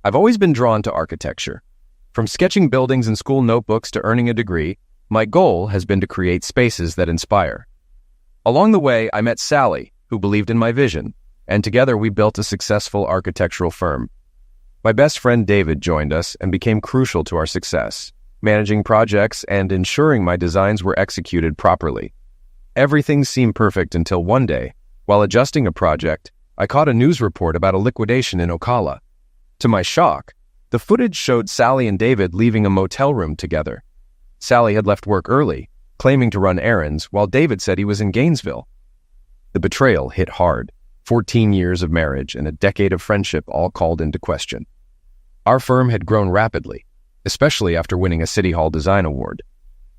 I've always been drawn to architecture. From sketching buildings in school notebooks to earning a degree, my goal has been to create spaces that inspire. Along the way, I met Sally, who believed in my vision, and together we built a successful architectural firm. My best friend David joined us and became crucial to our success, managing projects and ensuring my designs were executed properly. Everything seemed perfect until one day, while adjusting a project, I caught a news report about a liquidation in Ocala. To my shock, the footage showed Sally and David leaving a motel room together. Sally had left work early, claiming to run errands, while David said he was in Gainesville. The betrayal hit hard. 14 years of marriage and a decade of friendship all called into question. Our firm had grown rapidly, especially after winning a City Hall Design Award.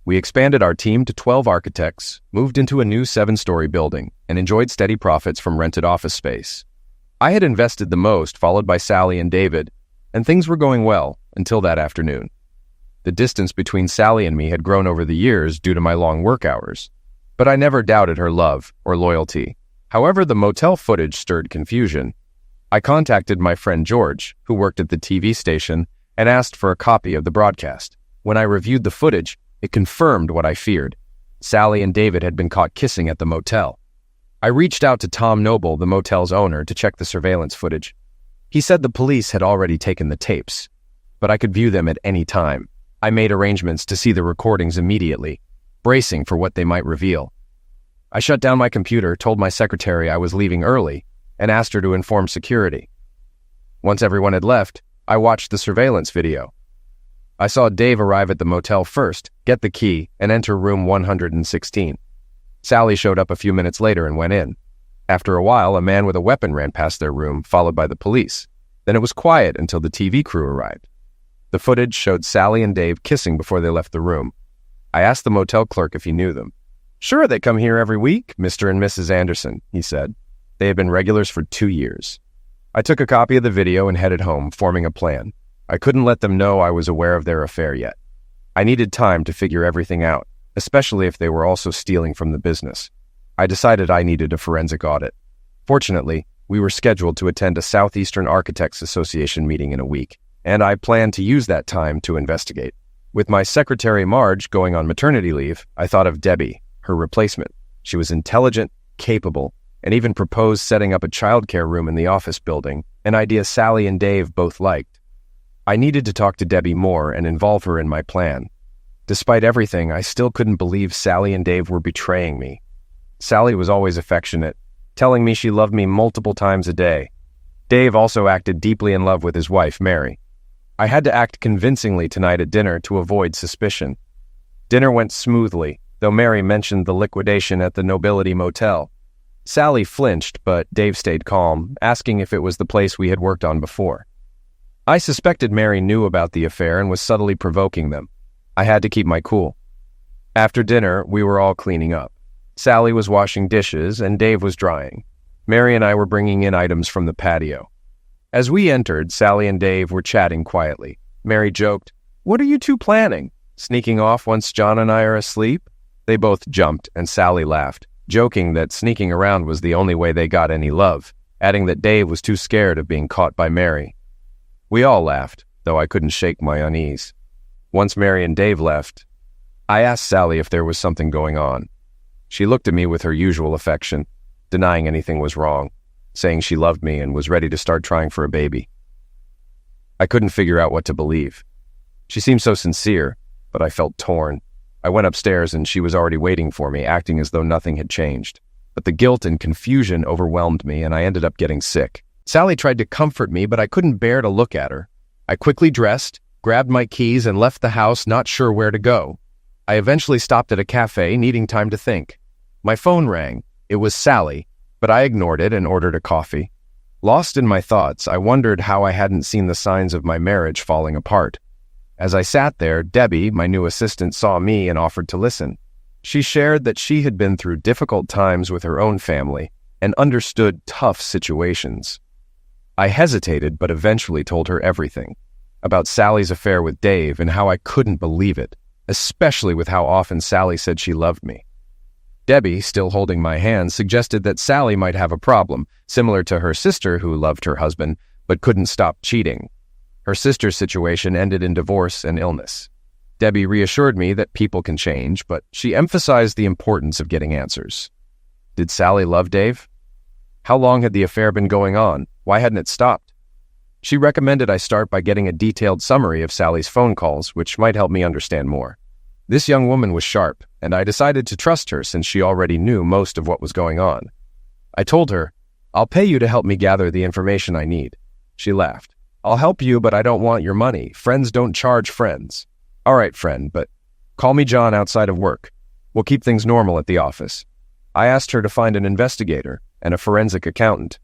We expanded our team to 12 architects, moved into a new 7-story building, and enjoyed steady profits from rented office space. I had invested the most, followed by Sally and David, and things were going well until that afternoon. The distance between Sally and me had grown over the years due to my long work hours, but I never doubted her love or loyalty. However, the motel footage stirred confusion. I contacted my friend George, who worked at the TV station, and asked for a copy of the broadcast. When I reviewed the footage, it confirmed what I feared. Sally and David had been caught kissing at the motel. I reached out to Tom Noble, the motel's owner, to check the surveillance footage. He said the police had already taken the tapes, but I could view them at any time. I made arrangements to see the recordings immediately, bracing for what they might reveal. I shut down my computer, told my secretary I was leaving early, and asked her to inform security. Once everyone had left, I watched the surveillance video. I saw Dave arrive at the motel first, get the key, and enter room 116. Sally showed up a few minutes later and went in. After a while, a man with a weapon ran past their room, followed by the police. Then it was quiet until the TV crew arrived. The footage showed Sally and Dave kissing before they left the room. I asked the motel clerk if he knew them. "Sure, they come here every week, Mr. and Mrs. Anderson," he said. They had been regulars for 2 years. I took a copy of the video and headed home, forming a plan. I couldn't let them know I was aware of their affair yet. I needed time to figure everything out, especially if they were also stealing from the business. I decided I needed a forensic audit. Fortunately, we were scheduled to attend a Southeastern Architects Association meeting in a week, and I planned to use that time to investigate. With my secretary Marge going on maternity leave, I thought of Debbie, her replacement. She was intelligent, capable, and even proposed setting up a childcare room in the office building, an idea Sally and Dave both liked. I needed to talk to Debbie more and involve her in my plan. Despite everything, I still couldn't believe Sally and Dave were betraying me. Sally was always affectionate, telling me she loved me multiple times a day. Dave also acted deeply in love with his wife, Mary. I had to act convincingly tonight at dinner to avoid suspicion. Dinner went smoothly, though Mary mentioned the liquidation at the Nobility Motel. Sally flinched, but Dave stayed calm, asking if it was the place we had worked on before. I suspected Mary knew about the affair and was subtly provoking them. I had to keep my cool. After dinner, we were all cleaning up. Sally was washing dishes and Dave was drying. Mary and I were bringing in items from the patio. As we entered, Sally and Dave were chatting quietly. Mary joked, "What are you two planning? Sneaking off once John and I are asleep?" They both jumped and Sally laughed, joking that sneaking around was the only way they got any love, adding that Dave was too scared of being caught by Mary. We all laughed, though I couldn't shake my unease. Once Mary and Dave left, I asked Sally if there was something going on. She looked at me with her usual affection, denying anything was wrong, saying she loved me and was ready to start trying for a baby. I couldn't figure out what to believe. She seemed so sincere, but I felt torn. I went upstairs and she was already waiting for me, acting as though nothing had changed. But the guilt and confusion overwhelmed me and I ended up getting sick. Sally tried to comfort me, but I couldn't bear to look at her. I quickly dressed, grabbed my keys, and left the house, not sure where to go. I eventually stopped at a cafe, needing time to think. My phone rang. It was Sally, but I ignored it and ordered a coffee. Lost in my thoughts, I wondered how I hadn't seen the signs of my marriage falling apart. As I sat there, Debbie, my new assistant, saw me and offered to listen. She shared that she had been through difficult times with her own family and understood tough situations. I hesitated, but eventually told her everything, about Sally's affair with Dave and how I couldn't believe it, especially with how often Sally said she loved me. Debbie, still holding my hand, suggested that Sally might have a problem, similar to her sister who loved her husband, but couldn't stop cheating. Her sister's situation ended in divorce and illness. Debbie reassured me that people can change, but she emphasized the importance of getting answers. Did Sally love Dave? How long had the affair been going on? Why hadn't it stopped? She recommended I start by getting a detailed summary of Sally's phone calls, which might help me understand more. This young woman was sharp, and I decided to trust her since she already knew most of what was going on. I told her, "I'll pay you to help me gather the information I need." She laughed. "I'll help you, but I don't want your money. Friends don't charge friends." "All right, friend, but call me John outside of work. We'll keep things normal at the office." I asked her to find an investigator and a forensic accountant.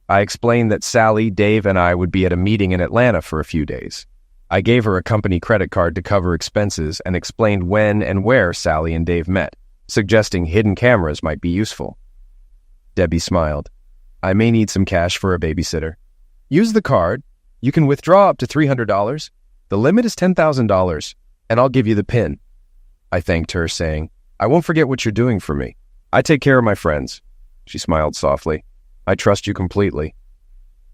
I explained that Sally, Dave, and I would be at a meeting in Atlanta for a few days. I gave her a company credit card to cover expenses and explained when and where Sally and Dave met, suggesting hidden cameras might be useful. Debbie smiled. "I may need some cash for a babysitter." "Use the card. You can withdraw up to $300. The limit is $10,000, and I'll give you the PIN." I thanked her, saying, "I won't forget what you're doing for me. I take care of my friends." She smiled softly. "I trust you completely."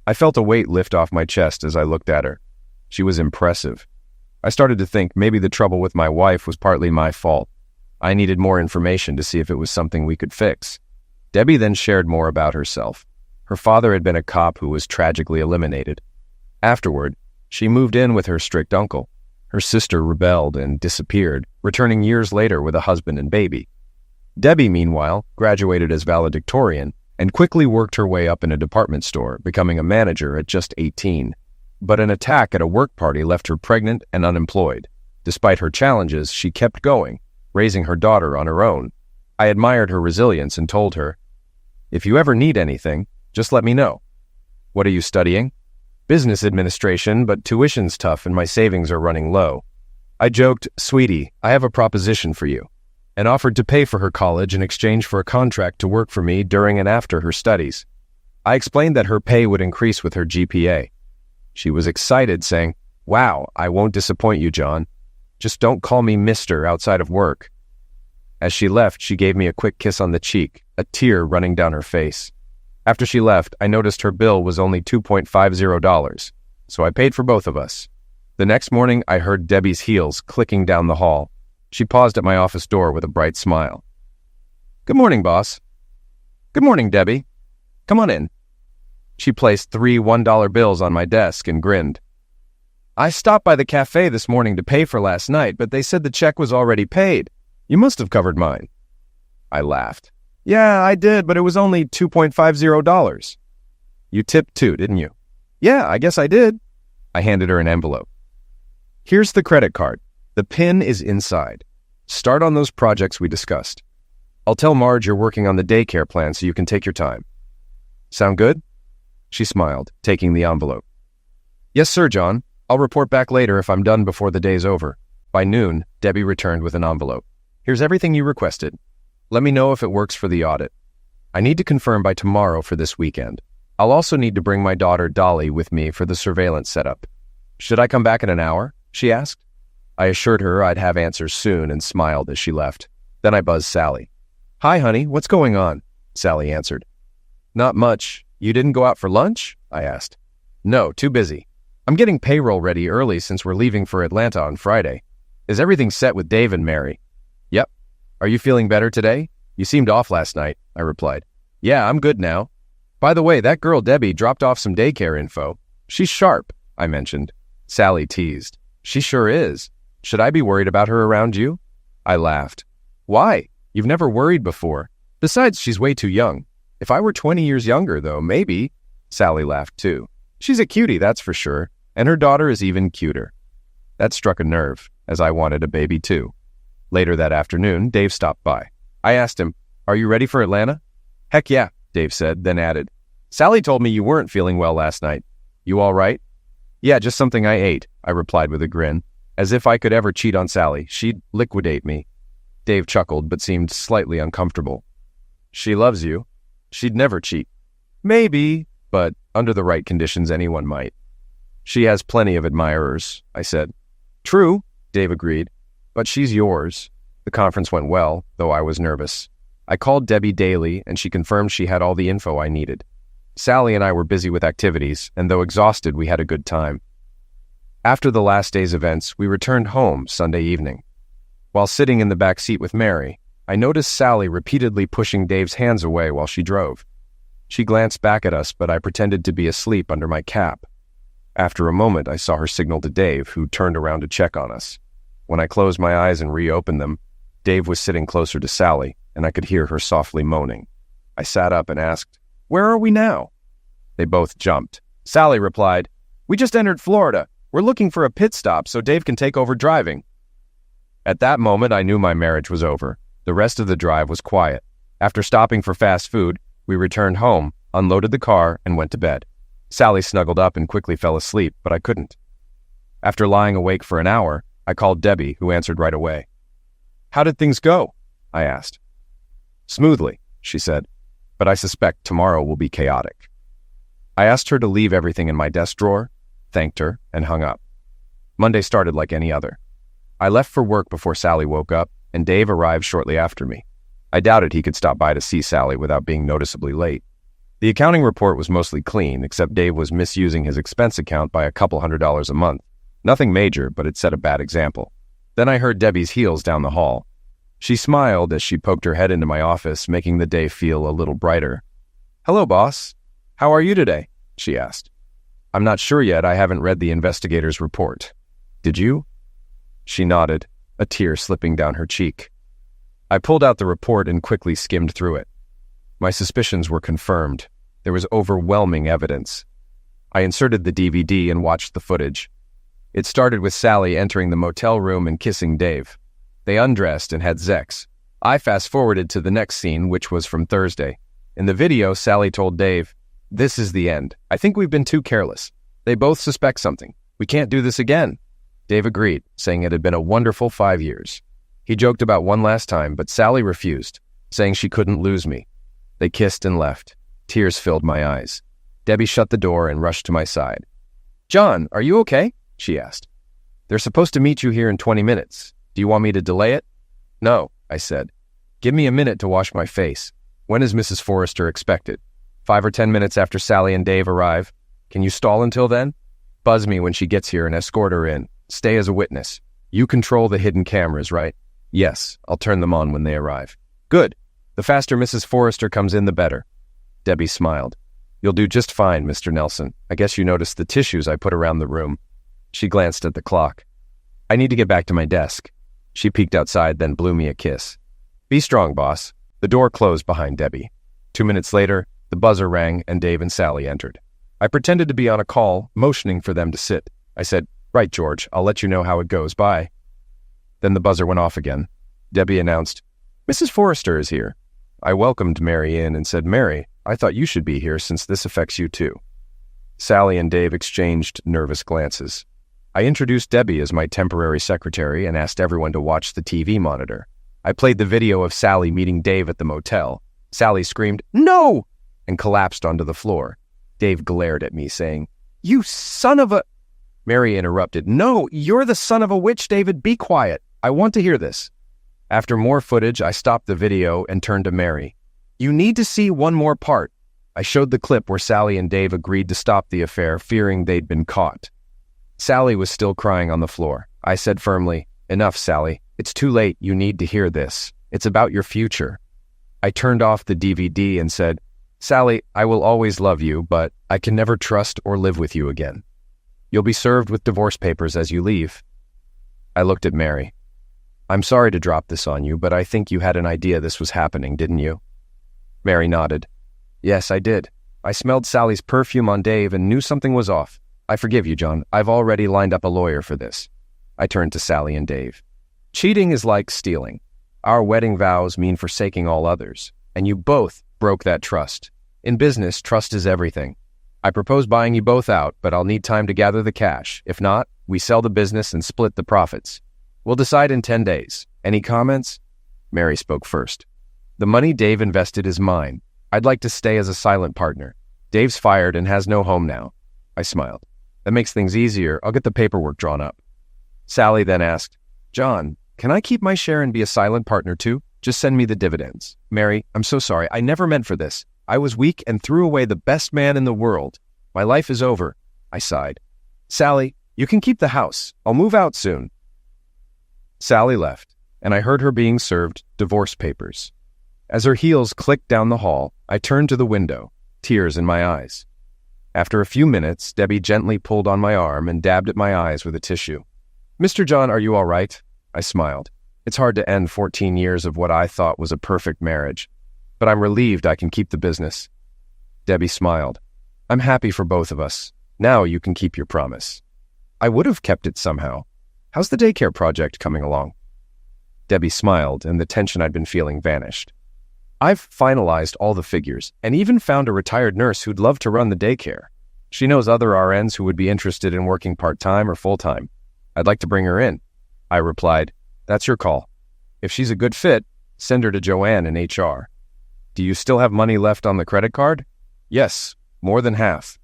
I felt a weight lift off my chest as I looked at her. She was impressive. I started to think maybe the trouble with my wife was partly my fault. I needed more information to see if it was something we could fix. Debbie then shared more about herself. Her father had been a cop who was tragically eliminated. Afterward, she moved in with her strict uncle. Her sister rebelled and disappeared, returning years later with a husband and baby. Debbie, meanwhile, graduated as valedictorian and quickly worked her way up in a department store, becoming a manager at just 18. But an attack at a work party left her pregnant and unemployed. Despite her challenges, she kept going, raising her daughter on her own. I admired her resilience and told her, "If you ever need anything, just let me know." "What are you studying?" "Business administration, but tuition's tough and my savings are running low." I joked, "Sweetie, I have a proposition for you," and offered to pay for her college in exchange for a contract to work for me during and after her studies. I explained that her pay would increase with her GPA. She was excited, saying, "Wow, I won't disappoint you, John. Just don't call me Mr. outside of work." As she left, she gave me a quick kiss on the cheek, a tear running down her face. After she left, I noticed her bill was only $2.50, so I paid for both of us. The next morning, I heard Debbie's heels clicking down the hall. She paused at my office door with a bright smile. "Good morning, boss." "Good morning, Debbie. Come on in." She placed 3 $1 bills on my desk and grinned. "I stopped by the cafe this morning to pay for last night, but they said the check was already paid. You must have covered mine." I laughed. "Yeah, I did, but it was only $2.50. "You tipped too, didn't you?" "Yeah, I guess I did." I handed her an envelope. "Here's the credit card. The PIN is inside. Start on those projects we discussed. I'll tell Marge you're working on the daycare plan so you can take your time. Sound good?" She smiled, taking the envelope. "Yes, sir, John. I'll report back later if I'm done before the day's over." By noon, Debbie returned with an envelope. "Here's everything you requested. Let me know if it works for the audit. I need to confirm by tomorrow for this weekend. I'll also need to bring my daughter Dolly with me for the surveillance setup." "Should I come back in an hour?" she asked. I assured her I'd have answers soon and smiled as she left. Then I buzzed Sally. "Hi, honey, what's going on?" Sally answered. "Not much. You didn't go out for lunch?" I asked. "No, too busy. I'm getting payroll ready early since we're leaving for Atlanta on Friday. Is everything set with Dave and Mary?" "Yep. Are you feeling better today? You seemed off last night," I replied. "Yeah, I'm good now. By the way, that girl Debbie dropped off some daycare info. She's sharp," I mentioned. Sally teased. "She sure is. Should I be worried about her around you?" I laughed. "Why? You've never worried before. Besides, she's way too young. If I were 20 years younger, though, maybe." Sally laughed too. "She's a cutie, that's for sure, and her daughter is even cuter." That struck a nerve, as I wanted a baby too. Later that afternoon, Dave stopped by. I asked him, "Are you ready for Atlanta?" "Heck yeah," Dave said, then added, "Sally told me you weren't feeling well last night. You all right?" "Yeah, just something I ate," I replied with a grin. As if I could ever cheat on Sally, she'd liquidate me. Dave chuckled, but seemed slightly uncomfortable. "She loves you. She'd never cheat." "Maybe, but under the right conditions, anyone might." "She has plenty of admirers," I said. "True," Dave agreed, "but she's yours." The conference went well, though I was nervous. I called Debbie daily, and she confirmed she had all the info I needed. Sally and I were busy with activities, and though exhausted, we had a good time. After the last day's events, we returned home Sunday evening. While sitting in the back seat with Mary, I noticed Sally repeatedly pushing Dave's hands away while she drove. She glanced back at us, but I pretended to be asleep under my cap. After a moment, I saw her signal to Dave, who turned around to check on us. When I closed my eyes and reopened them, Dave was sitting closer to Sally, and I could hear her softly moaning. I sat up and asked, "Where are we now?" They both jumped. Sally replied, "We just entered Florida. We're looking for a pit stop so Dave can take over driving." At that moment, I knew my marriage was over. The rest of the drive was quiet. After stopping for fast food, we returned home, unloaded the car, and went to bed. Sally snuggled up and quickly fell asleep, but I couldn't. After lying awake for an hour, I called Debbie, who answered right away. "How did things go?" I asked. "Smoothly," she said, "but I suspect tomorrow will be chaotic." I asked her to leave everything in my desk drawer, thanked her, and hung up. Monday started like any other. I left for work before Sally woke up, and Dave arrived shortly after me. I doubted he could stop by to see Sally without being noticeably late. The accounting report was mostly clean, except Dave was misusing his expense account by a couple $100 a month. Nothing major, but it set a bad example. Then I heard Debbie's heels down the hall. She smiled as she poked her head into my office, making the day feel a little brighter. "Hello, boss. How are you today?" she asked. "I'm not sure yet. I haven't read the investigator's report. Did you?" She nodded, a tear slipping down her cheek. I pulled out the report and quickly skimmed through it. My suspicions were confirmed. There was overwhelming evidence. I inserted the DVD and watched the footage. It started with Sally entering the motel room and kissing Dave. They undressed and had sex. I fast-forwarded to the next scene, which was from Thursday. In the video, Sally told Dave, "This is the end. I think we've been too careless. They both suspect something. We can't do this again." Dave agreed, saying it had been a wonderful 5 years. He joked about one last time, but Sally refused, saying she couldn't lose me. They kissed and left. Tears filled my eyes. Debbie shut the door and rushed to my side. "John, are you okay?" she asked. "They're supposed to meet you here in 20 minutes. Do you want me to delay it?" "No," I said. "Give me a minute to wash my face. When is Mrs. Forrester expected? 5 or 10 minutes after Sally and Dave arrive? Can you stall until then? Buzz me when she gets here and escort her in. Stay as a witness. You control the hidden cameras, right?" "Yes, I'll turn them on when they arrive." "Good. The faster Mrs. Forrester comes in, the better." Debbie smiled. "You'll do just fine, Mr. Nelson. I guess you noticed the tissues I put around the room." She glanced at the clock. "I need to get back to my desk." She peeked outside, then blew me a kiss. "Be strong, boss." The door closed behind Debbie. 2 minutes later, the buzzer rang and Dave and Sally entered. I pretended to be on a call, motioning for them to sit. I said, "Right, George, I'll let you know how it goes. Bye." Then the buzzer went off again. Debbie announced, "Mrs. Forrester is here." I welcomed Mary in and said, "Mary, I thought you should be here since this affects you too." Sally and Dave exchanged nervous glances. I introduced Debbie as my temporary secretary and asked everyone to watch the TV monitor. I played the video of Sally meeting Dave at the motel. Sally screamed, "No!" and collapsed onto the floor. Dave glared at me, saying, "You son of a—" Mary interrupted, "No, you're the son of a witch, David. Be quiet. I want to hear this." After more footage, I stopped the video and turned to Mary. "You need to see one more part." I showed the clip where Sally and Dave agreed to stop the affair, fearing they'd been caught. Sally was still crying on the floor. I said firmly, "Enough, Sally. It's too late. You need to hear this. It's about your future." I turned off the DVD and said, "Sally, I will always love you, but I can never trust or live with you again. You'll be served with divorce papers as you leave." I looked at Mary. "I'm sorry to drop this on you, but I think you had an idea this was happening, didn't you?" Mary nodded. "Yes, I did. I smelled Sally's perfume on Dave and knew something was off. I forgive you, John. I've already lined up a lawyer for this." I turned to Sally and Dave. "Cheating is like stealing. Our wedding vows mean forsaking all others, and you both broke that trust. In business, trust is everything. I propose buying you both out, but I'll need time to gather the cash. If not, we sell the business and split the profits. We'll decide in 10 days. Any comments?" Mary spoke first. "The money Dave invested is mine. I'd like to stay as a silent partner. Dave's fired and has no home now." I smiled. "That makes things easier. I'll get the paperwork drawn up." Sally then asked, "John, can I keep my share and be a silent partner too? Just send me the dividends." "Mary, I'm so sorry. I never meant for this. I was weak and threw away the best man in the world. My life is over." I sighed. "Sally, You can keep the house. I'll move out soon. Sally left, and I heard her being served divorce papers. As her heels clicked down the hall, I turned to the window, tears in my eyes. After a few minutes, Debbie gently pulled on my arm and dabbed at my eyes with a tissue. "Mr. John, are you all right?" I smiled. It's hard to end 14 years of what I thought was a perfect marriage, but I'm relieved I can keep the business. Debbie smiled. "I'm happy for both of us. Now you can keep your promise." I would have kept it somehow. How's the daycare project coming along? Debbie smiled, and the tension I'd been feeling vanished. I've finalized all the figures, and even found a retired nurse who'd love to run the daycare. She knows other RNs who would be interested in working part-time or full-time. I'd like to bring her in. I replied, "That's your call. If she's a good fit, send her to Joanne in HR. Do you still have money left on the credit card?" "Yes, more than half."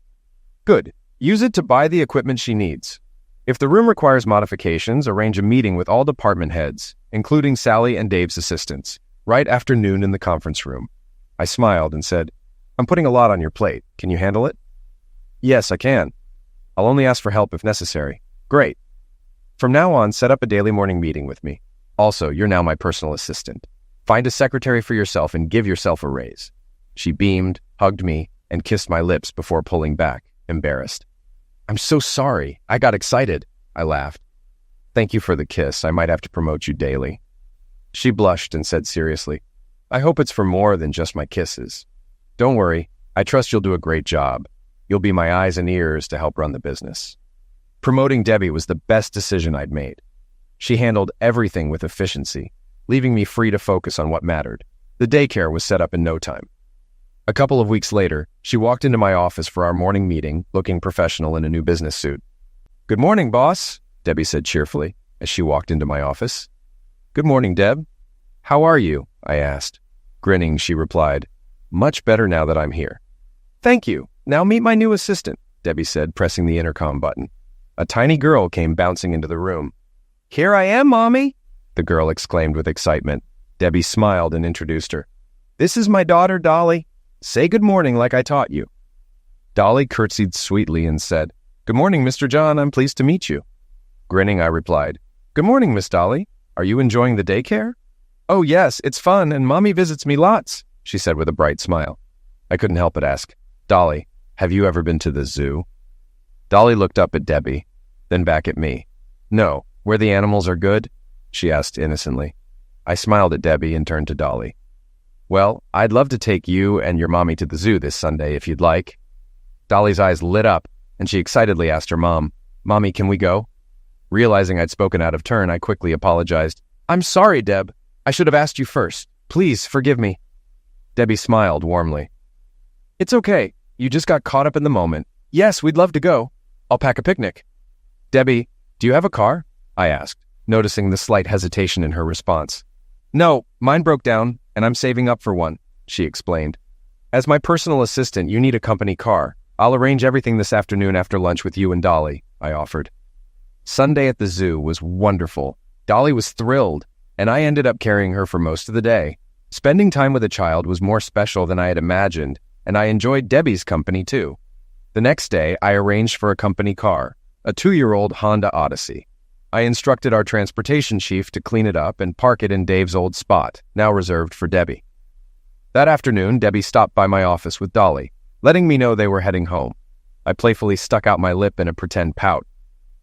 "Good. Use it to buy the equipment she needs. If the room requires modifications, arrange a meeting with all department heads, including Sally and Dave's assistants, right after noon in the conference room." I smiled and said, "I'm putting a lot on your plate. Can you handle it?" "Yes, I can. I'll only ask for help if necessary." "Great. From now on, set up a daily morning meeting with me. Also, you're now my personal assistant. Find a secretary for yourself and give yourself a raise." She beamed, hugged me, and kissed my lips before pulling back, embarrassed. "I'm so sorry. I got excited." I laughed. "Thank you for the kiss. I might have to promote you daily." She blushed and said seriously, "I hope it's for more than just my kisses. Don't worry. I trust you'll do a great job. You'll be my eyes and ears to help run the business." Promoting Debbie was the best decision I'd made. She handled everything with efficiency, leaving me free to focus on what mattered. The daycare was set up in no time. A couple of weeks later, she walked into my office for our morning meeting, looking professional in a new business suit. "Good morning, boss," Debbie said cheerfully as she walked into my office. "Good morning, Deb. How are you?" I asked. Grinning, she replied, "Much better now that I'm here." "Thank you. Now meet my new assistant," Debbie said, pressing the intercom button. A tiny girl came bouncing into the room. "Here I am, Mommy," the girl exclaimed with excitement. Debbie smiled and introduced her. "This is my daughter, Dolly. Say good morning like I taught you." Dolly curtsied sweetly and said, "Good morning, Mr. John. I'm pleased to meet you." Grinning, I replied, "Good morning, Miss Dolly. Are you enjoying the daycare?" "Oh, yes, it's fun, and Mommy visits me lots," she said with a bright smile. I couldn't help but ask, "Dolly, have you ever been to the zoo?" Dolly looked up at Debbie, then back at me. "No, where the animals are good?" she asked innocently. I smiled at Debbie and turned to Dolly. "Well, I'd love to take you and your mommy to the zoo this Sunday if you'd like." Dolly's eyes lit up, and she excitedly asked her mom, "Mommy, can we go?" Realizing I'd spoken out of turn, I quickly apologized. "I'm sorry, Deb. I should have asked you first. Please forgive me." Debbie smiled warmly. "It's okay. You just got caught up in the moment. Yes, we'd love to go. I'll pack a picnic." "Debbie, do you have a car?" I asked, noticing the slight hesitation in her response. "No, mine broke down, and I'm saving up for one," she explained. "As my personal assistant, you need a company car. I'll arrange everything this afternoon after lunch with you and Dolly," I offered. Sunday at the zoo was wonderful. Dolly was thrilled, and I ended up carrying her for most of the day. Spending time with a child was more special than I had imagined, and I enjoyed Debbie's company too. The next day, I arranged for a company car, a 2-year-old Honda Odyssey. I instructed our transportation chief to clean it up and park it in Dave's old spot, now reserved for Debbie. That afternoon, Debbie stopped by my office with Dolly, letting me know they were heading home. I playfully stuck out my lip in a pretend pout.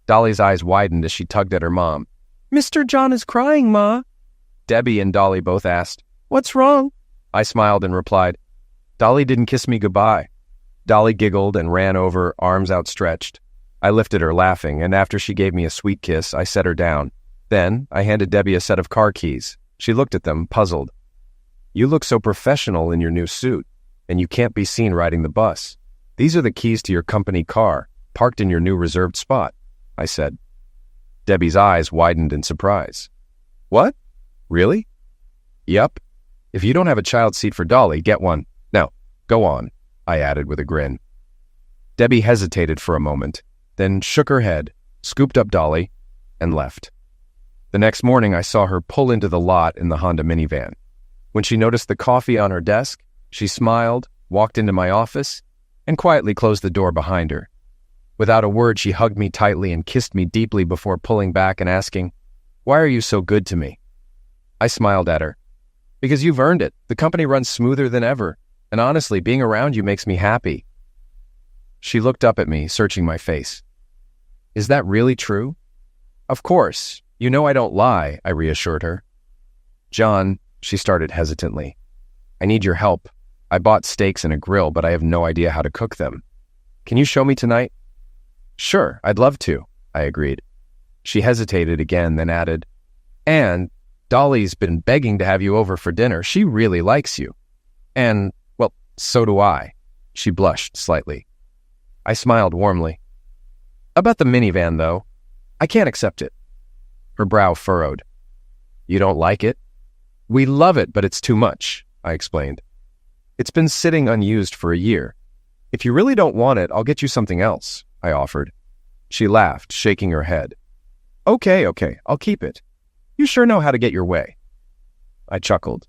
Dolly's eyes widened as she tugged at her mom. "Mr. John is crying, Ma." Debbie and Dolly both asked, "What's wrong?" I smiled and replied, "Dolly didn't kiss me goodbye." Dolly giggled and ran over, arms outstretched. I lifted her, laughing, and after she gave me a sweet kiss, I set her down. Then I handed Debbie a set of car keys. She looked at them, puzzled. "You look so professional in your new suit, and you can't be seen riding the bus. These are the keys to your company car, parked in your new reserved spot," I said. Debbie's eyes widened in surprise. "What? Really?" "Yep. If you don't have a child seat for Dolly, get one. Now, go on," I added with a grin. Debbie hesitated for a moment, then shook her head, scooped up Dolly, and left. The next morning, I saw her pull into the lot in the Honda minivan. When she noticed the coffee on her desk, she smiled, walked into my office, and quietly closed the door behind her. Without a word, she hugged me tightly and kissed me deeply before pulling back and asking, "Why are you so good to me?" I smiled at her. "Because you've earned it. The company runs smoother than ever, and honestly, being around you makes me happy." She looked up at me, searching my face. "Is that really true?" "Of course. You know I don't lie," I reassured her. "John," she started hesitantly, "I need your help. I bought steaks and a grill, but I have no idea how to cook them. Can you show me tonight?" "Sure, I'd love to," I agreed. She hesitated again, then added, "And Dolly's been begging to have you over for dinner. She really likes you. And, well, so do I." She blushed slightly. I smiled warmly. "About the minivan, though, I can't accept it." Her brow furrowed. "You don't like it?" "We love it, but it's too much," I explained. "It's been sitting unused for a year. If you really don't want it, I'll get you something else," I offered. She laughed, shaking her head. Okay, I'll keep it. You sure know how to get your way." I chuckled.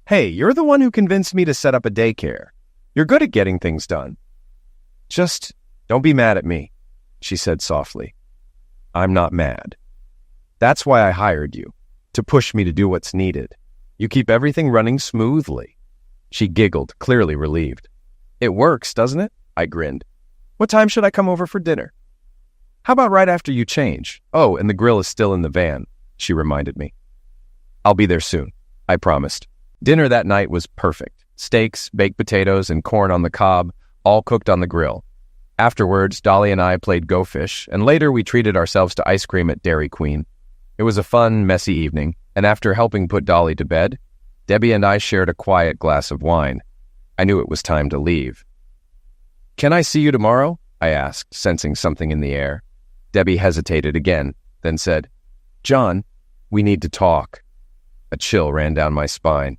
"Hey, you're the one who convinced me to set up a daycare. You're good at getting things done." "Just don't be mad at me," she said softly. "I'm not mad. That's why I hired you, to push me to do what's needed. You keep everything running smoothly." She giggled, clearly relieved. "It works, doesn't it?" I grinned. "What time should I come over for dinner?" "How about right after you change? Oh, and the grill is still in the van," she reminded me. "I'll be there soon," I promised. Dinner that night was perfect. Steaks, baked potatoes, and corn on the cob, all cooked on the grill. Afterwards, Dolly and I played Go Fish, and later we treated ourselves to ice cream at Dairy Queen. It was a fun, messy evening, and after helping put Dolly to bed, Debbie and I shared a quiet glass of wine. I knew it was time to leave. "Can I see you tomorrow?" I asked, sensing something in the air. Debbie hesitated again, then said, "John, we need to talk." A chill ran down my spine.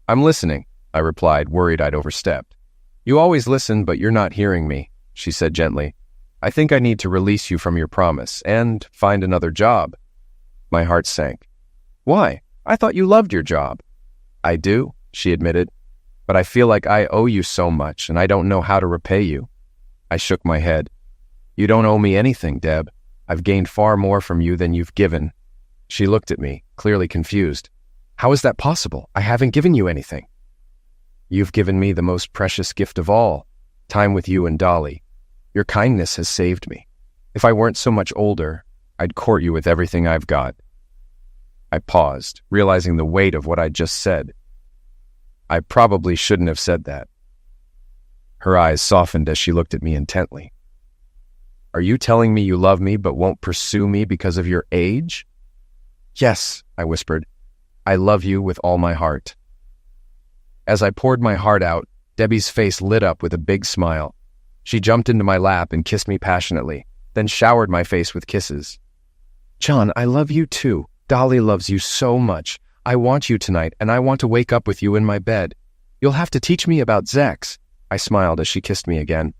"I'm listening," I replied, worried I'd overstepped. "You always listen, but you're not hearing me," she said gently. "I think I need to release you from your promise and find another job." My heart sank. "Why? I thought you loved your job." "I do," she admitted, "but I feel like I owe you so much and I don't know how to repay you." I shook my head. "You don't owe me anything, Deb. I've gained far more from you than you've given." She looked at me, clearly confused. "How is that possible? I haven't given you anything." "You've given me the most precious gift of all, time with you and Dolly. Your kindness has saved me. If I weren't so much older, I'd court you with everything I've got." I paused, realizing the weight of what I'd just said. I probably shouldn't have said that. Her eyes softened as she looked at me intently. "Are you telling me you love me but won't pursue me because of your age?" "Yes," I whispered. "I love you with all my heart." As I poured my heart out, Debbie's face lit up with a big smile. She jumped into my lap and kissed me passionately, then showered my face with kisses. "John, I love you too. Dolly loves you so much. I want you tonight, and I want to wake up with you in my bed. You'll have to teach me about Zex." I smiled as she kissed me again.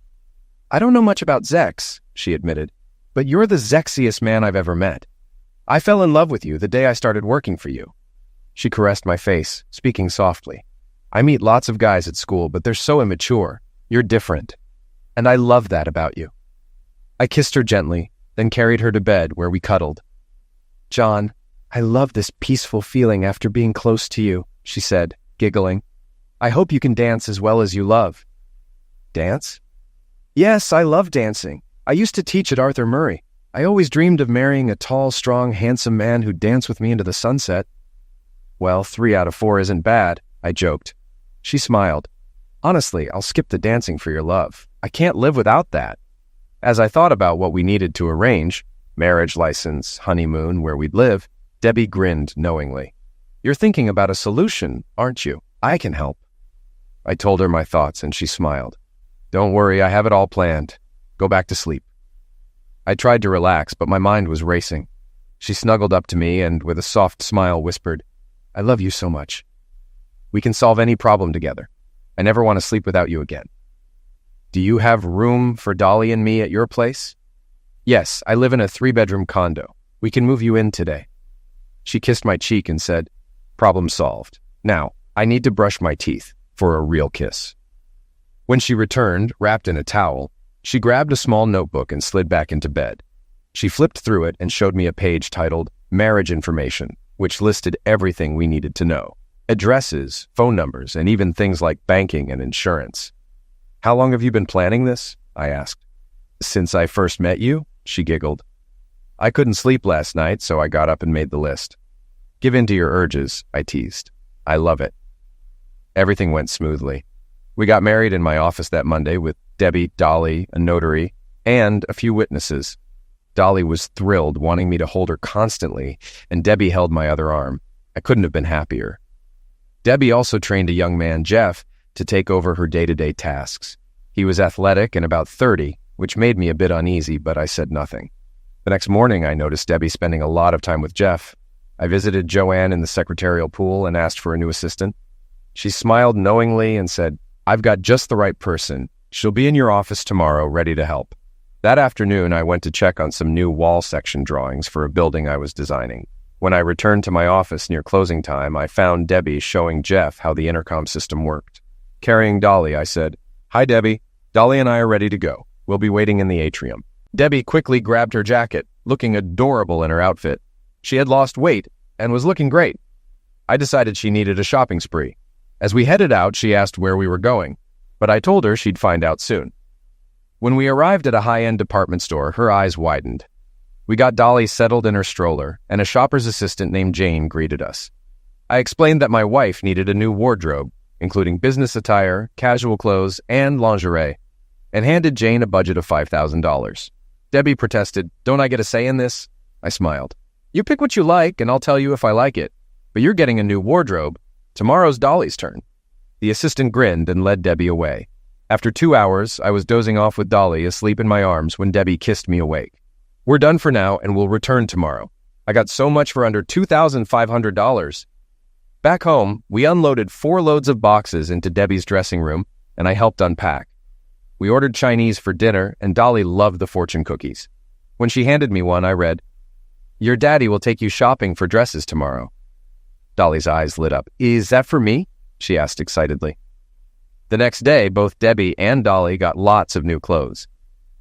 "I don't know much about Zex," she admitted, "but you're the Zexiest man I've ever met. I fell in love with you the day I started working for you." She caressed my face, speaking softly. "I meet lots of guys at school, but they're so immature. You're different. And I love that about you." I kissed her gently, then carried her to bed where we cuddled. "John, I love this peaceful feeling after being close to you," she said, giggling. "I hope you can dance as well as you love." "Dance?" "Yes, I love dancing. I used to teach at Arthur Murray. I always dreamed of marrying a tall, strong, handsome man who'd dance with me into the sunset." "Well, 3 out of 4 isn't bad," I joked. She smiled. "Honestly, I'll skip the dancing for your love. I can't live without that." As I thought about what we needed to arrange, marriage license, honeymoon, where we'd live, Debbie grinned knowingly. "You're thinking about a solution, aren't you? I can help." I told her my thoughts and she smiled. "Don't worry, I have it all planned. Go back to sleep." I tried to relax, but my mind was racing. She snuggled up to me and, with a soft smile, whispered, "I love you so much. We can solve any problem together. I never want to sleep without you again." "Do you have room for Dolly and me at your place?" "Yes, I live in a 3-bedroom condo. We can move you in today." She kissed my cheek and said, "Problem solved. Now, I need to brush my teeth for a real kiss." When she returned, wrapped in a towel, She grabbed a small notebook and slid back into bed. She flipped through it and showed me a page titled Marriage Information, which listed everything we needed to know. Addresses, phone numbers, and even things like banking and insurance. "How long have you been planning this?" I asked. "Since I first met you," she giggled. "I couldn't sleep last night, so I got up and made the list." "Give in to your urges," I teased. "I love it." Everything went smoothly. We got married in my office that Monday with Debbie, Dolly, a notary, and a few witnesses. Dolly was thrilled, wanting me to hold her constantly, and Debbie held my other arm. I couldn't have been happier. Debbie also trained a young man, Jeff, to take over her day-to-day tasks. He was athletic and about 30, which made me a bit uneasy, but I said nothing. The next morning, I noticed Debbie spending a lot of time with Jeff. I visited Joanne in the secretarial pool and asked for a new assistant. She smiled knowingly and said, "I've got just the right person. She'll be in your office tomorrow, ready to help." That afternoon, I went to check on some new wall section drawings for a building I was designing. When I returned to my office near closing time, I found Debbie showing Jeff how the intercom system worked. Carrying Dolly, I said, "Hi, Debbie. Dolly and I are ready to go. We'll be waiting in the atrium." Debbie quickly grabbed her jacket, looking adorable in her outfit. She had lost weight and was looking great. I decided she needed a shopping spree. As we headed out, she asked where we were going, but I told her she'd find out soon. When we arrived at a high-end department store, her eyes widened. We got Dolly settled in her stroller, and a shopper's assistant named Jane greeted us. I explained that my wife needed a new wardrobe, including business attire, casual clothes, and lingerie, and handed Jane a budget of $5,000. Debbie protested, "Don't I get a say in this?" I smiled. "You pick what you like, and I'll tell you if I like it. But you're getting a new wardrobe. Tomorrow's Dolly's turn." The assistant grinned and led Debbie away. After 2 hours, I was dozing off with Dolly asleep in my arms when Debbie kissed me awake. "We're done for now, and we'll return tomorrow. I got so much for under $2,500. Back home, we unloaded 4 loads of boxes into Debbie's dressing room, and I helped unpack. We ordered Chinese for dinner, and Dolly loved the fortune cookies. When she handed me one, I read, "Your daddy will take you shopping for dresses tomorrow." Dolly's eyes lit up. "Is that for me?" she asked excitedly. The next day, both Debbie and Dolly got lots of new clothes.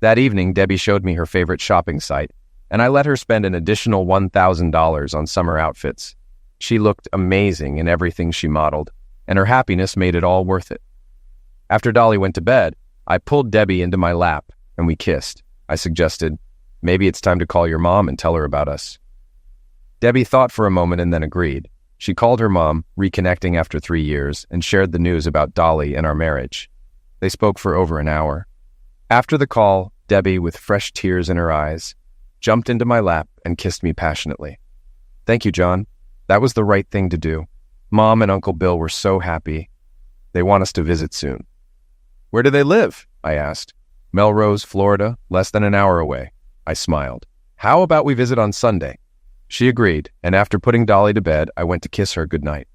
That evening, Debbie showed me her favorite shopping site, and I let her spend an additional $1,000 on summer outfits. She looked amazing in everything she modeled, and her happiness made it all worth it. After Dolly went to bed, I pulled Debbie into my lap, and we kissed. I suggested, "Maybe it's time to call your mom and tell her about us." Debbie thought for a moment and then agreed. She called her mom, reconnecting after 3 years, and shared the news about Dolly and our marriage. They spoke for over an hour. After the call, Debbie, with fresh tears in her eyes, jumped into my lap and kissed me passionately. "Thank you, John. That was the right thing to do. Mom and Uncle Bill were so happy. They want us to visit soon." "Where do they live?" I asked. "Melrose, Florida, less than an hour away." I smiled. "How about we visit on Sunday?" She agreed, and after putting Dolly to bed, I went to kiss her goodnight.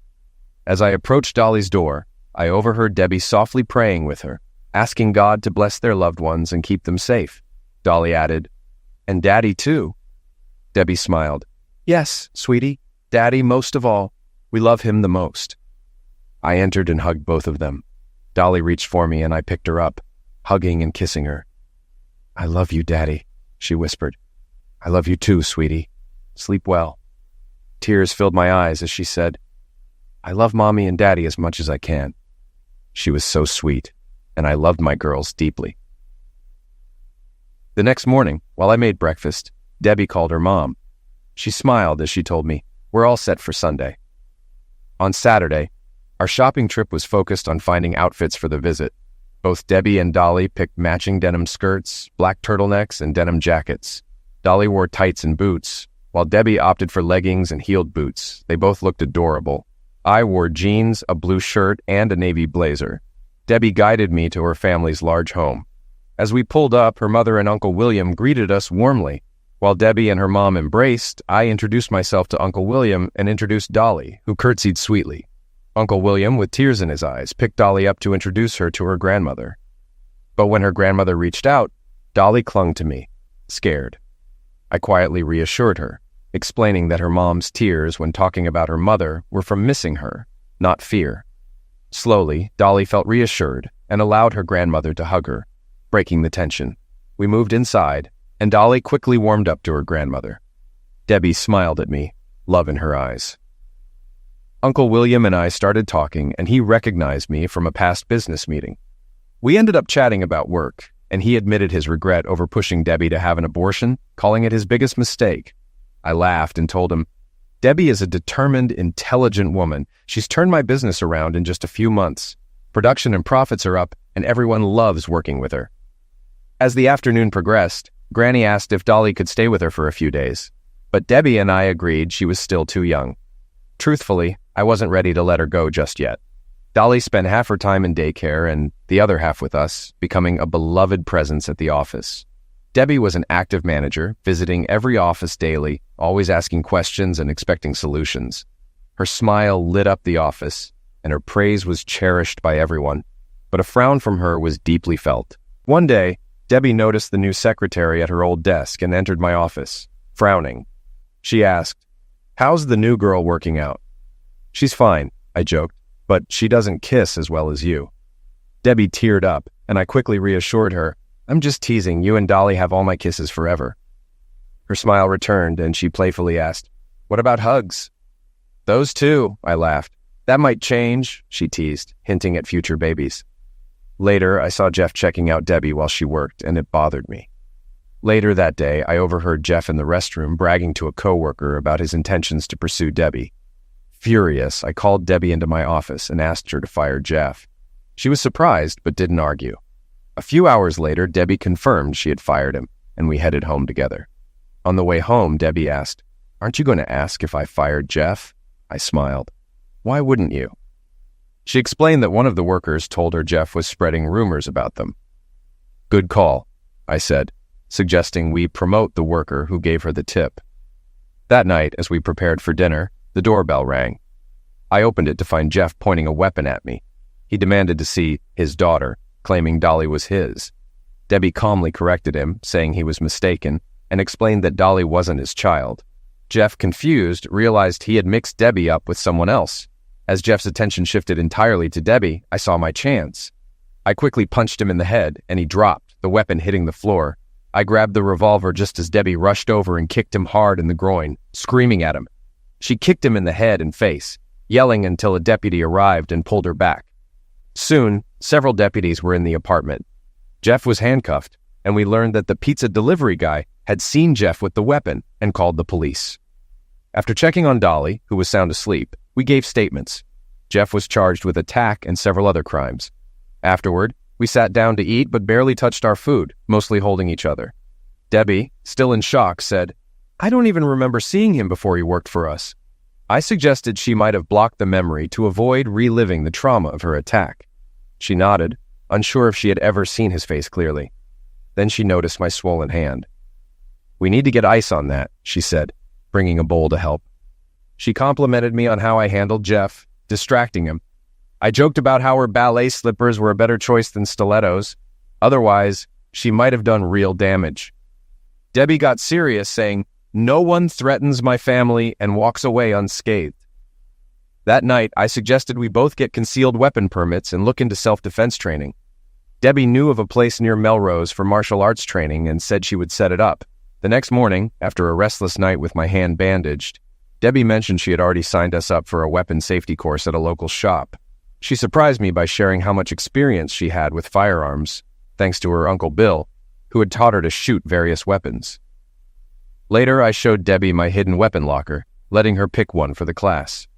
As I approached Dolly's door, I overheard Debbie softly praying with her, asking God to bless their loved ones and keep them safe. Dolly added, "And Daddy, too." Debbie smiled. "Yes, sweetie, Daddy most of all. We love him the most." I entered and hugged both of them. Dolly reached for me, and I picked her up, hugging and kissing her. "I love you, Daddy," she whispered. "I love you too, sweetie. Sleep well." Tears filled my eyes as she said, "I love Mommy and Daddy as much as I can." She was so sweet, and I loved my girls deeply. The next morning, while I made breakfast, Debbie called her mom. She smiled as she told me, "We're all set for Sunday." On Saturday, our shopping trip was focused on finding outfits for the visit. Both Debbie and Dolly picked matching denim skirts, black turtlenecks, and denim jackets. Dolly wore tights and boots, while Debbie opted for leggings and heeled boots. They both looked adorable. I wore jeans, a blue shirt, and a navy blazer. Debbie guided me to her family's large home. As we pulled up, her mother and Uncle William greeted us warmly. While Debbie and her mom embraced, I introduced myself to Uncle William and introduced Dolly, who curtsied sweetly. Uncle William, with tears in his eyes, picked Dolly up to introduce her to her grandmother. But when her grandmother reached out, Dolly clung to me, scared. I quietly reassured her, explaining that her mom's tears when talking about her mother were from missing her, not fear. Slowly, Dolly felt reassured and allowed her grandmother to hug her. breaking the tension. We moved inside, and Dolly quickly warmed up to her grandmother. Debbie smiled at me, love in her eyes. Uncle William and I started talking, and he recognized me from a past business meeting. We ended up chatting about work, and he admitted his regret over pushing Debbie to have an abortion, calling it his biggest mistake. I laughed and told him, "Debbie is a determined, intelligent woman. She's turned my business around in just a few months. Production and profits are up, and everyone loves working with her." As the afternoon progressed, Granny asked if Dolly could stay with her for a few days, but Debbie and I agreed she was still too young. Truthfully, I wasn't ready to let her go just yet. Dolly spent half her time in daycare and the other half with us, becoming a beloved presence at the office. Debbie was an active manager, visiting every office daily, always asking questions and expecting solutions. Her smile lit up the office, and her praise was cherished by everyone, but a frown from her was deeply felt. One day, Debbie noticed the new secretary at her old desk and entered my office, frowning. She asked, "How's the new girl working out?" "She's fine," I joked, "but she doesn't kiss as well as you." Debbie teared up, and I quickly reassured her, "I'm just teasing. You and Dolly have all my kisses forever." Her smile returned, and she playfully asked, "What about hugs?" "Those too," I laughed. "That might change," she teased, hinting at future babies. Later, I saw Jeff checking out Debbie while she worked, and it bothered me. Later that day, I overheard Jeff in the restroom bragging to a coworker about his intentions to pursue Debbie. Furious, I called Debbie into my office and asked her to fire Jeff. She was surprised, but didn't argue. A few hours later, Debbie confirmed she had fired him, and we headed home together. On the way home, Debbie asked, "Aren't you going to ask if I fired Jeff?" I smiled. "Why wouldn't you?" She explained that one of the workers told her Jeff was spreading rumors about them. "Good call," I said, suggesting we promote the worker who gave her the tip. That night, as we prepared for dinner, the doorbell rang. I opened it to find Jeff pointing a weapon at me. He demanded to see his daughter, claiming Dolly was his. Debbie calmly corrected him, saying he was mistaken, and explained that Dolly wasn't his child. Jeff, confused, realized he had mixed Debbie up with someone else. As Jeff's attention shifted entirely to Debbie, I saw my chance. I quickly punched him in the head, and he dropped, the weapon hitting the floor. I grabbed the revolver just as Debbie rushed over and kicked him hard in the groin, screaming at him. She kicked him in the head and face, yelling until a deputy arrived and pulled her back. Soon, several deputies were in the apartment. Jeff was handcuffed, and we learned that the pizza delivery guy had seen Jeff with the weapon and called the police. After checking on Dolly, who was sound asleep, we gave statements. Jeff was charged with attack and several other crimes. Afterward, we sat down to eat but barely touched our food, mostly holding each other. Debbie, still in shock, said, "I don't even remember seeing him before he worked for us." I suggested she might have blocked the memory to avoid reliving the trauma of her attack. She nodded, unsure if she had ever seen his face clearly. Then she noticed my swollen hand. "We need to get ice on that," she said, bringing a bowl to help. She complimented me on how I handled Jeff, distracting him. I joked about how her ballet slippers were a better choice than stilettos. Otherwise, she might have done real damage. Debbie got serious, saying, "No one threatens my family," and walks away unscathed. That night, I suggested we both get concealed weapon permits and look into self-defense training. Debbie knew of a place near Melrose for martial arts training and said she would set it up. The next morning, after a restless night with my hand bandaged, Debbie mentioned she had already signed us up for a weapon safety course at a local shop. She surprised me by sharing how much experience she had with firearms, thanks to her Uncle Bill, who had taught her to shoot various weapons. Later, I showed Debbie my hidden weapon locker, letting her pick one for the class.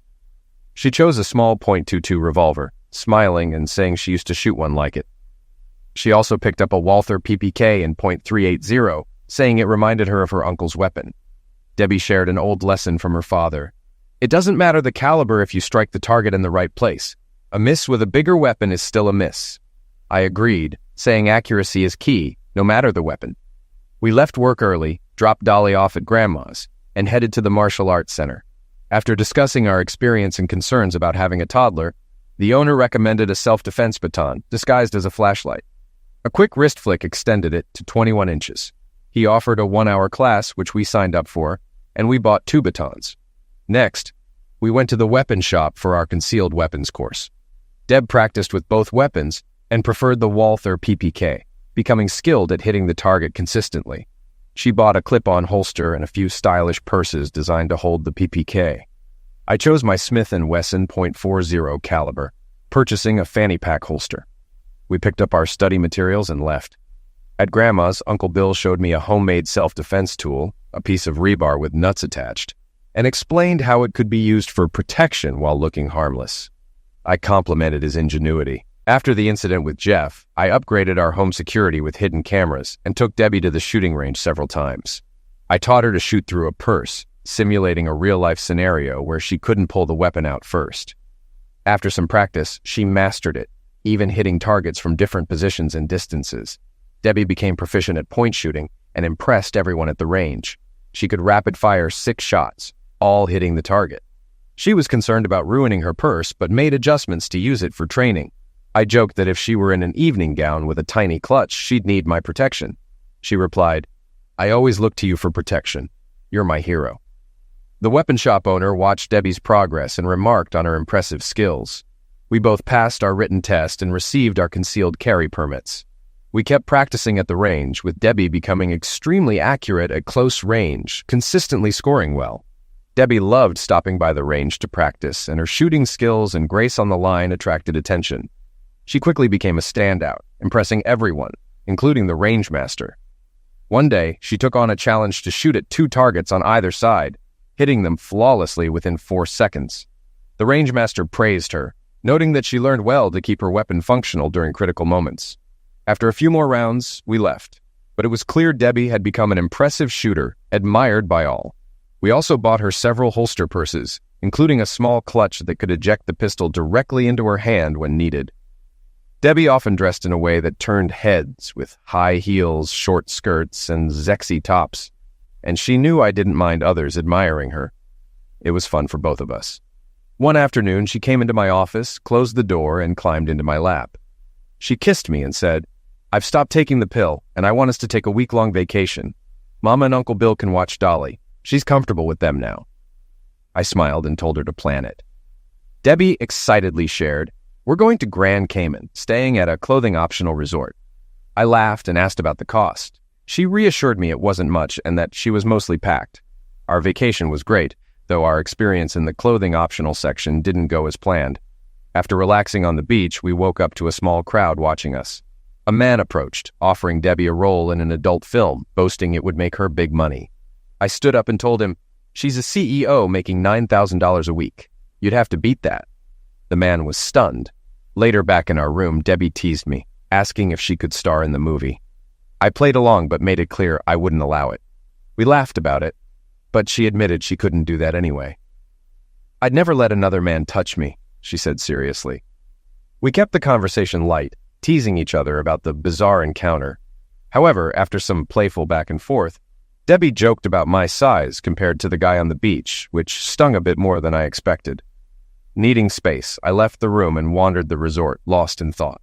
She chose a small .22 revolver, smiling and saying she used to shoot one like it. She also picked up a Walther PPK in .380, saying it reminded her of her uncle's weapon. Debbie shared an old lesson from her father. "It doesn't matter the caliber if you strike the target in the right place. A miss with a bigger weapon is still a miss." I agreed, saying accuracy is key, no matter the weapon. We left work early, dropped Dolly off at Grandma's, and headed to the martial arts center. After discussing our experience and concerns about having a toddler, the owner recommended a self-defense baton, disguised as a flashlight. A quick wrist flick extended it to 21 inches. He offered a 1-hour class, which we signed up for, and we bought 2 batons. Next, we went to the weapon shop for our concealed weapons course. Deb practiced with both weapons and preferred the Walther PPK. becoming skilled at hitting the target consistently. She bought a clip-on holster and a few stylish purses designed to hold the PPK. I chose my Smith & Wesson .40 caliber, purchasing a fanny pack holster. We picked up our study materials and left. At Grandma's, Uncle Bill showed me a homemade self-defense tool, a piece of rebar with nuts attached, and explained how it could be used for protection while looking harmless. I complimented his ingenuity. After the incident with Jeff, I upgraded our home security with hidden cameras and took Debbie to the shooting range several times. I taught her to shoot through a purse, simulating a real-life scenario where she couldn't pull the weapon out first. After some practice, she mastered it, even hitting targets from different positions and distances. Debbie became proficient at point shooting and impressed everyone at the range. She could rapid-fire 6 shots, all hitting the target. She was concerned about ruining her purse, but made adjustments to use it for training. I joked that if she were in an evening gown with a tiny clutch, she'd need my protection. She replied, "I always look to you for protection. You're my hero." The weapon shop owner watched Debbie's progress and remarked on her impressive skills. We both passed our written test and received our concealed carry permits. We kept practicing at the range, with Debbie becoming extremely accurate at close range, consistently scoring well. Debbie loved stopping by the range to practice, and her shooting skills and grace on the line attracted attention. She quickly became a standout, impressing everyone, including the range master. One day, she took on a challenge to shoot at 2 targets on either side, hitting them flawlessly within 4 seconds. The range master praised her, noting that she learned well to keep her weapon functional during critical moments. After a few more rounds, we left, but it was clear Debbie had become an impressive shooter, admired by all. We also bought her several holster purses, including a small clutch that could eject the pistol directly into her hand when needed. Debbie often dressed in a way that turned heads, with high heels, short skirts, and sexy tops, and she knew I didn't mind others admiring her. It was fun for both of us. One afternoon, she came into my office, closed the door, and climbed into my lap. She kissed me and said, "I've stopped taking the pill, and I want us to take a week-long vacation. Mama and Uncle Bill can watch Dolly. She's comfortable with them now." I smiled and told her to plan it. Debbie excitedly shared, "We're going to Grand Cayman, staying at a clothing-optional resort." I laughed and asked about the cost. She reassured me it wasn't much and that she was mostly packed. Our vacation was great, though our experience in the clothing-optional section didn't go as planned. After relaxing on the beach, we woke up to a small crowd watching us. A man approached, offering Debbie a role in an adult film, boasting it would make her big money. I stood up and told him, "She's a CEO making $9,000 a week. You'd have to beat that." The man was stunned. Later, back in our room, Debbie teased me, asking if she could star in the movie. I played along but made it clear I wouldn't allow it. We laughed about it, but she admitted she couldn't do that anyway. "I'd never let another man touch me," she said seriously. We kept the conversation light, teasing each other about the bizarre encounter. However, after some playful back and forth, Debbie joked about my size compared to the guy on the beach, which stung a bit more than I expected. Needing space, I left the room and wandered the resort, lost in thought.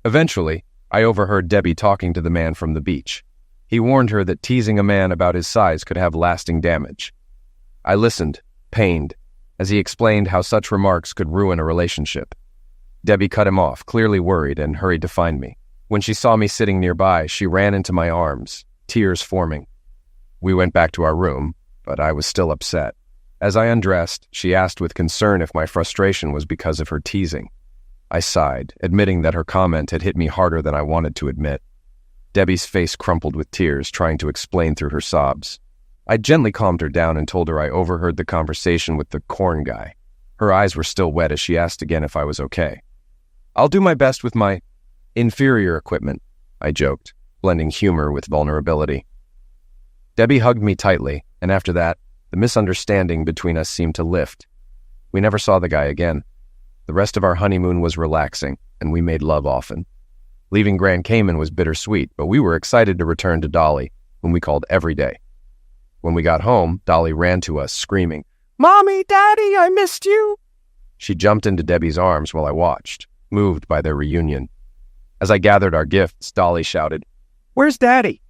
Eventually, I overheard Debbie talking to the man from the beach. He warned her that teasing a man about his size could have lasting damage. I listened, pained, as he explained how such remarks could ruin a relationship. Debbie cut him off, clearly worried, and hurried to find me. When she saw me sitting nearby, she ran into my arms, tears forming. We went back to our room, but I was still upset. As I undressed, she asked with concern if my frustration was because of her teasing. I sighed, admitting that her comment had hit me harder than I wanted to admit. Debbie's face crumpled with tears, trying to explain through her sobs. I gently calmed her down and told her I overheard the conversation with the corn guy. Her eyes were still wet as she asked again if I was okay. "I'll do my best with my inferior equipment," I joked, blending humor with vulnerability. Debbie hugged me tightly, and after that, the misunderstanding between us seemed to lift. We never saw the guy again. The rest of our honeymoon was relaxing, and we made love often. Leaving Grand Cayman was bittersweet, but we were excited to return to Dolly, whom we called every day. When we got home, Dolly ran to us, screaming, "Mommy, Daddy, I missed you!" She jumped into Debbie's arms while I watched, moved by their reunion. As I gathered our gifts, Dolly shouted, "Where's Daddy?"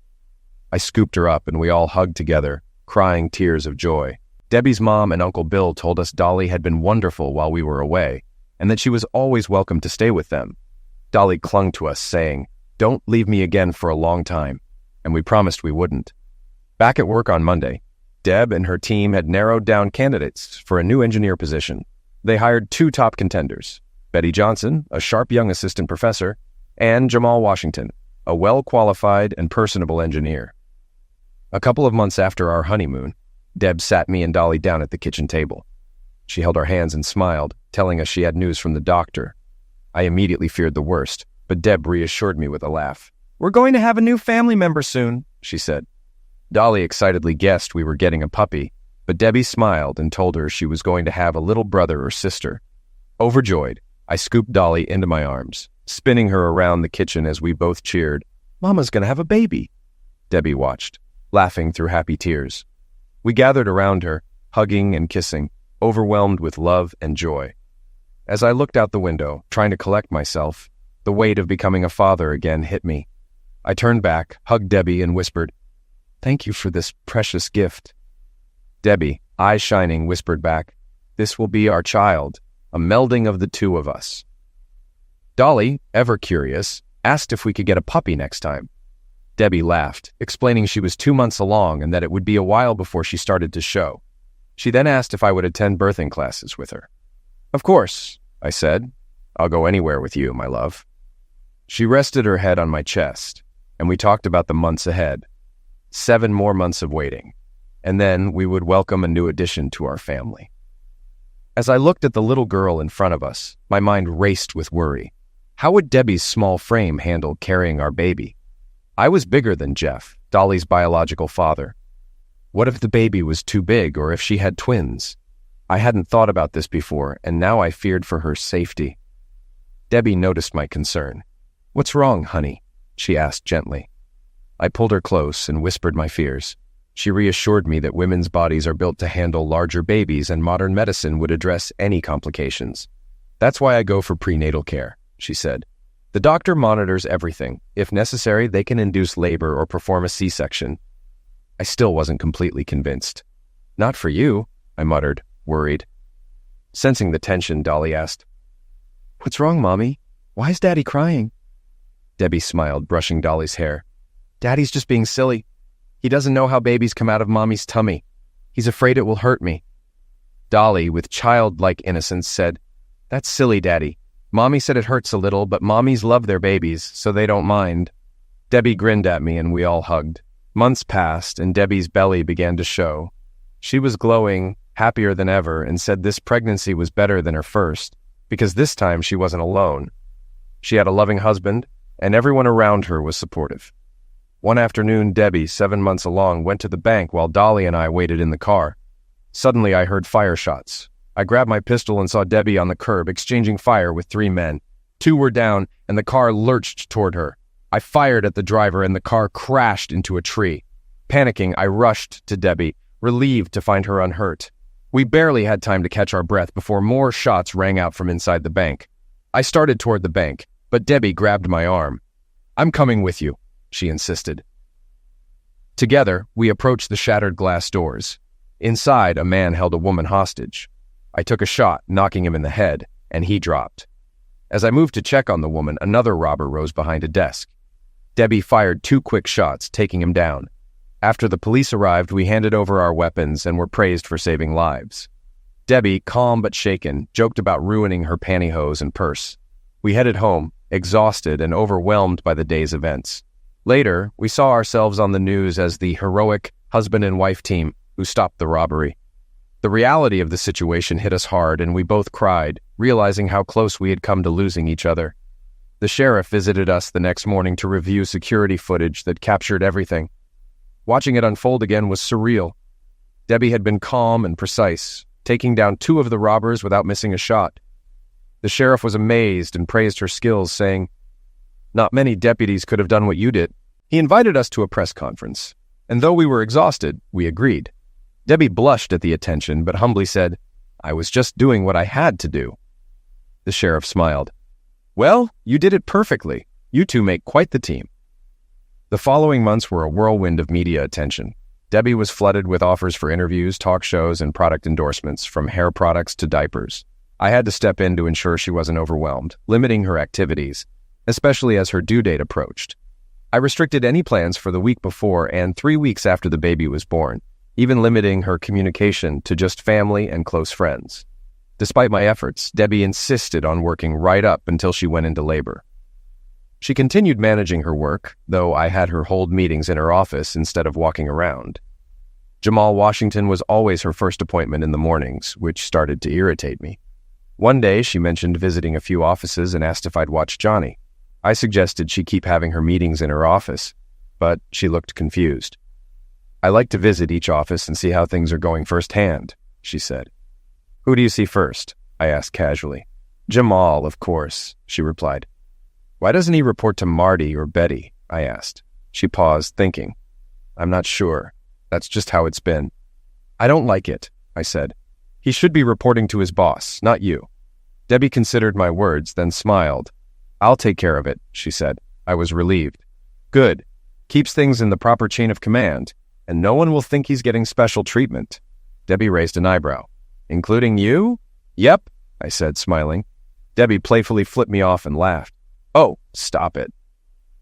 I scooped her up and we all hugged together, crying tears of joy. Debbie's mom and Uncle Bill told us Dolly had been wonderful while we were away, and that she was always welcome to stay with them. Dolly clung to us, saying, Don't leave me again for a long time. And we promised we wouldn't. Back at work on Monday, Deb and her team had narrowed down candidates for a new engineer position. They hired 2 top contenders, Betty Johnson, a sharp young assistant professor, and Jamal Washington, a well-qualified and personable engineer. A couple of months after our honeymoon, Deb sat me and Dolly down at the kitchen table. She held our hands and smiled, telling us she had news from the doctor. I immediately feared the worst, but Deb reassured me with a laugh. "We're going to have a new family member soon," she said. Dolly excitedly guessed we were getting a puppy, but Debbie smiled and told her she was going to have a little brother or sister. Overjoyed, I scooped Dolly into my arms, spinning her around the kitchen as we both cheered. "Mama's going to have a baby." Debbie watched, laughing through happy tears. We gathered around her, hugging and kissing, overwhelmed with love and joy. As I looked out the window, trying to collect myself, the weight of becoming a father again hit me. I turned back, hugged Debbie, and whispered, "Thank you for this precious gift." Debbie, eyes shining, whispered back, "This will be our child, a melding of the 2 of us." Dolly, ever curious, asked if we could get a puppy next time. Debbie laughed, explaining she was 2 months along and that it would be a while before she started to show. She then asked if I would attend birthing classes with her. "Of course," I said. "I'll go anywhere with you, my love." She rested her head on my chest, and we talked about the months ahead. 7 more months of waiting, and then we would welcome a new addition to our family. As I looked at the little girl in front of us, my mind raced with worry. How would Debbie's small frame handle carrying our baby? I was bigger than Jeff, Dolly's biological father. What if the baby was too big, or if she had twins? I hadn't thought about this before, and now I feared for her safety. Debbie noticed my concern. "What's wrong, honey?" she asked gently. I pulled her close and whispered my fears. She reassured me that women's bodies are built to handle larger babies and modern medicine would address any complications. "That's why I go for prenatal care," she said. "The doctor monitors everything. If necessary, they can induce labor or perform a C-section." I still wasn't completely convinced. "Not for you," I muttered, worried. Sensing the tension, Dolly asked, "What's wrong, Mommy? Why is Daddy crying?" Debbie smiled, brushing Dolly's hair. "Daddy's just being silly. He doesn't know how babies come out of Mommy's tummy. He's afraid it will hurt me." Dolly, with childlike innocence, said, "That's silly, Daddy. Mommy said it hurts a little, but mommies love their babies, so they don't mind." Debbie grinned at me and we all hugged. Months passed and Debbie's belly began to show. She was glowing, happier than ever, and said this pregnancy was better than her first, because this time she wasn't alone. She had a loving husband, and everyone around her was supportive. One afternoon, Debbie, 7 months along, went to the bank while Dolly and I waited in the car. Suddenly, I heard fire shots. I grabbed my pistol and saw Debbie on the curb exchanging fire with 3 men. 2 were down, and the car lurched toward her. I fired at the driver, and the car crashed into a tree. Panicking, I rushed to Debbie, relieved to find her unhurt. We barely had time to catch our breath before more shots rang out from inside the bank. I started toward the bank, but Debbie grabbed my arm. "I'm coming with you," she insisted. Together, we approached the shattered glass doors. Inside, a man held a woman hostage. I took a shot, knocking him in the head, and he dropped. As I moved to check on the woman, another robber rose behind a desk. Debbie fired 2 quick shots, taking him down. After the police arrived, we handed over our weapons and were praised for saving lives. Debbie, calm but shaken, joked about ruining her pantyhose and purse. We headed home, exhausted and overwhelmed by the day's events. Later, we saw ourselves on the news as the heroic husband and wife team who stopped the robbery. The reality of the situation hit us hard, and we both cried, realizing how close we had come to losing each other. The sheriff visited us the next morning to review security footage that captured everything. Watching it unfold again was surreal. Debbie had been calm and precise, taking down 2 of the robbers without missing a shot. The sheriff was amazed and praised her skills, saying, "Not many deputies could have done what you did." He invited us to a press conference, and though we were exhausted, we agreed. Debbie blushed at the attention, but humbly said, "I was just doing what I had to do." The sheriff smiled. "Well, you did it perfectly. You 2 make quite the team." The following months were a whirlwind of media attention. Debbie was flooded with offers for interviews, talk shows, and product endorsements, from hair products to diapers. I had to step in to ensure she wasn't overwhelmed, limiting her activities. especially as her due date approached. I restricted any plans for the week before and 3 weeks after the baby was born, even limiting her communication to just family and close friends. Despite my efforts, Debbie insisted on working right up until she went into labor. She continued managing her work, though I had her hold meetings in her office instead of walking around. Jamal Washington was always her first appointment in the mornings, which started to irritate me. One day, she mentioned visiting a few offices and asked if I'd watch Johnny. I suggested she keep having her meetings in her office, but she looked confused. "I like to visit each office and see how things are going firsthand," she said. "Who do you see first?" I asked casually. "Jamal, of course," she replied. "Why doesn't he report to Marty or Betty?" I asked. She paused, thinking. "I'm not sure. That's just how it's been." "I don't like it," I said. "He should be reporting to his boss, not you." Debbie considered my words, then smiled. "I'll take care of it," she said. I was relieved. "Good. Keeps things in the proper chain of command, and no one will think he's getting special treatment." Debbie raised an eyebrow. "Including you?" "Yep," I said, smiling. Debbie playfully flipped me off and laughed. "Oh, stop it."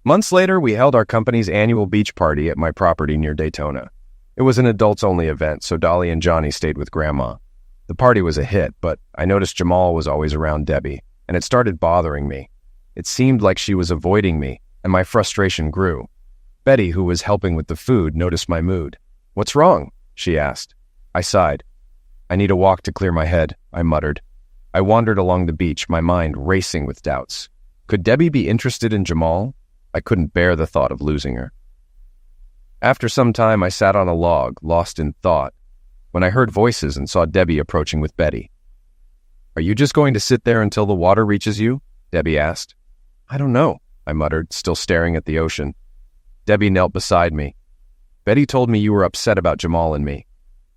Months later, we held our company's annual beach party at my property near Daytona. It was an adults-only event, so Dolly and Johnny stayed with Grandma. The party was a hit, but I noticed Jamal was always around Debbie, and it started bothering me. It seemed like she was avoiding me, and my frustration grew. Betty, who was helping with the food, noticed my mood. "What's wrong?" she asked. I sighed. "I need a walk to clear my head," I muttered. I wandered along the beach, my mind racing with doubts. Could Debbie be interested in Jamal? I couldn't bear the thought of losing her. After some time, I sat on a log, lost in thought, when I heard voices and saw Debbie approaching with Betty. "Are you just going to sit there until the water reaches you?" Debbie asked. "I don't know," I muttered, still staring at the ocean. Debbie knelt beside me. "Betty told me you were upset about Jamal and me.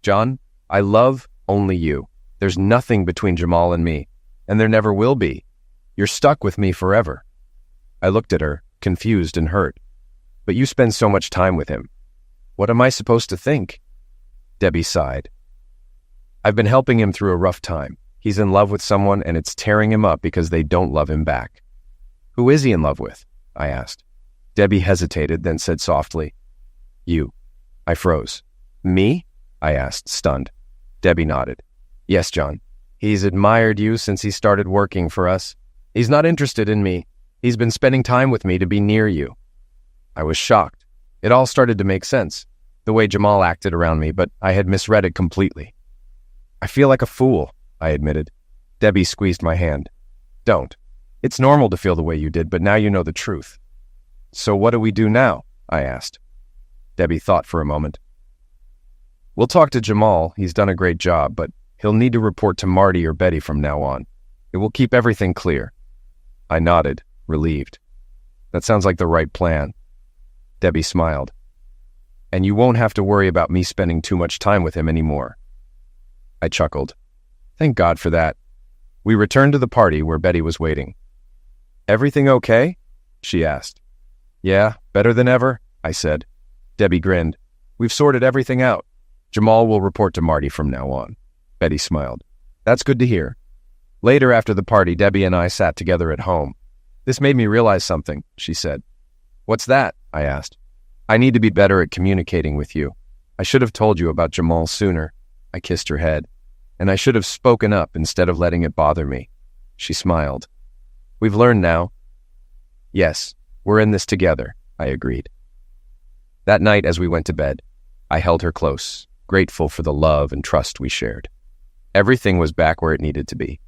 John, I love only you. There's nothing between Jamal and me, and there never will be. You're stuck with me forever." I looked at her, confused and hurt. "But you spend so much time with him. What am I supposed to think?" Debbie sighed. "I've been helping him through a rough time. He's in love with someone, and it's tearing him up because they don't love him back." "Who is he in love with?" I asked. Debbie hesitated, then said softly, "You." I froze. "Me?" I asked, stunned. Debbie nodded. "Yes, John. He's admired you since he started working for us. He's not interested in me. He's been spending time with me to be near you." I was shocked. It all started to make sense, the way Jamal acted around me, but I had misread it completely. "I feel like a fool," I admitted. Debbie squeezed my hand. "Don't. It's normal to feel the way you did, but now you know the truth." "So what do we do now?" I asked. Debbie thought for a moment. "We'll talk to Jamal. He's done a great job, but he'll need to report to Marty or Betty from now on. It will keep everything clear." I nodded, relieved. "That sounds like the right plan." Debbie smiled. "And you won't have to worry about me spending too much time with him anymore." I chuckled. Thank God for that. We returned to the party where Betty was waiting. "Everything okay?" she asked. "Yeah, better than ever," I said. Debbie grinned. "We've sorted everything out. Jamal will report to Marty from now on." Betty smiled. "That's good to hear." Later after the party, Debbie and I sat together at home. "This made me realize something," she said. "What's that?" I asked. "I need to be better at communicating with you. I should have told you about Jamal sooner." I kissed her head. "And I should have spoken up instead of letting it bother me." She smiled. "We've learned now." "Yes, we're in this together," I agreed. That night as we went to bed, I held her close, grateful for the love and trust we shared. Everything was back where it needed to be.